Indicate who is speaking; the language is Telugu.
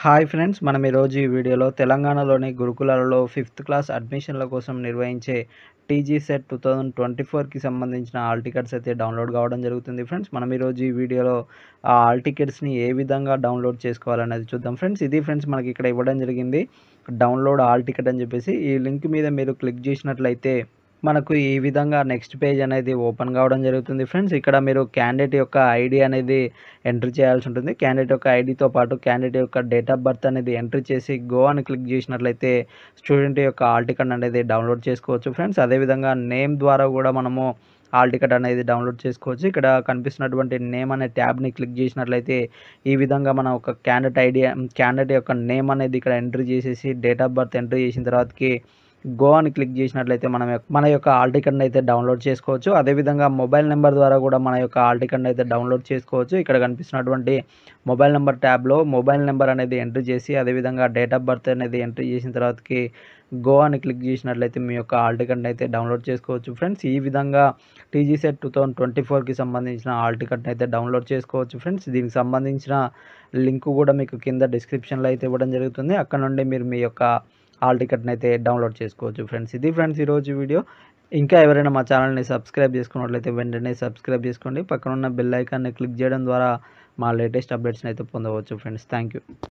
Speaker 1: హాయ్ ఫ్రెండ్స్, మనం ఈరోజు ఈ వీడియోలో తెలంగాణలోని గురుకులాలలో 5th క్లాస్ అడ్మిషన్ల కోసం నిర్వహించే టీజీ సెట్ 2024కి సంబంధించిన హాల్ టికెట్స్ అయితే డౌన్లోడ్ కావడం జరుగుతుంది ఫ్రెండ్స్. మనం ఈరోజు ఈ వీడియోలో ఆ హాల్ టికెట్స్ని ఏ విధంగా డౌన్లోడ్ చేసుకోవాలనేది చూద్దాం ఫ్రెండ్స్. ఇది ఫ్రెండ్స్ మనకి ఇక్కడ ఇవ్వడం జరిగింది, డౌన్లోడ్ హాల్ టికెట్ అని చెప్పేసి. ఈ లింక్ మీద మీరు క్లిక్ చేసినట్లయితే మనకు ఈ విధంగా నెక్స్ట్ పేజ్ అనేది ఓపెన్ కావడం జరుగుతుంది ఫ్రెండ్స్. ఇక్కడ మీరు క్యాండిడేట్ యొక్క ఐడి అనేది ఎంట్రీ చేయాల్సి ఉంటుంది. క్యాండిడేట్ యొక్క ఐడితో పాటు క్యాండిడేట్ యొక్క డేట్ ఆఫ్ బర్త్ అనేది ఎంట్రీ చేసి గో అని క్లిక్ చేసినట్లయితే స్టూడెంట్ యొక్క హాల్ టికెట్ అనేది డౌన్లోడ్ చేసుకోవచ్చు ఫ్రెండ్స్. అదేవిధంగా నేమ్ ద్వారా కూడా మనము హాల్ టికెట్ అనేది డౌన్లోడ్ చేసుకోవచ్చు. ఇక్కడ కనిపిస్తున్నటువంటి నేమ్ అనే ట్యాబ్ని క్లిక్ చేసినట్లయితే ఈ విధంగా మనం ఒక క్యాండిడేట్ యొక్క నేమ్ అనేది ఇక్కడ ఎంట్రీ చేసేసి డేట్ ఆఫ్ బర్త్ ఎంట్రీ చేసిన తర్వాతకి గో అని క్లిక్ చేసినట్లయితే మన యొక్క హాల్ టికెట్ని అయితే డౌన్లోడ్ చేసుకోవచ్చు. అదేవిధంగా మొబైల్ నెంబర్ ద్వారా కూడా మన యొక్క హాల్ టికెట్ని అయితే డౌన్లోడ్ చేసుకోవచ్చు. ఇక్కడ కనిపిస్తున్నటువంటి మొబైల్ నెంబర్ ట్యాబ్లో మొబైల్ నెంబర్ అనేది ఎంట్రీ చేసి అదేవిధంగా డేట్ ఆఫ్ బర్త్ అనేది ఎంట్రీ చేసిన తర్వాతకి గో అని క్లిక్ చేసినట్లయితే మీ యొక్క హాల్ టికెట్ని అయితే డౌన్లోడ్ చేసుకోవచ్చు ఫ్రెండ్స్. ఈ విధంగా టీజీ సెట్ 2024కి సంబంధించిన హాల్ టికెట్ని అయితే డౌన్లోడ్ చేసుకోవచ్చు ఫ్రెండ్స్. దీనికి సంబంధించిన లింక్ కూడా మీకు కింద డిస్క్రిప్షన్లో అయితే ఇవ్వడం జరుగుతుంది. అక్కడ నుండి మీరు మీ యొక్క హాల్ టికెట్ని అయితే డౌన్లోడ్ చేసుకోవచ్చు ఫ్రెండ్స్. ఇది ఫ్రెండ్స్ ఈరోజు వీడియో. ఇంకా ఎవరైనా మా ఛానల్ని సబ్స్క్రైబ్ చేసుకున్నట్లయితే వెంటనే సబ్స్క్రైబ్ చేసుకోండి. పక్కన ఉన్న బెల్ ఐకాన్ని క్లిక్ చేయడం ద్వారా మా లేటెస్ట్ అప్డేట్స్ని అయితే పొందవచ్చు ఫ్రెండ్స్. Thank you.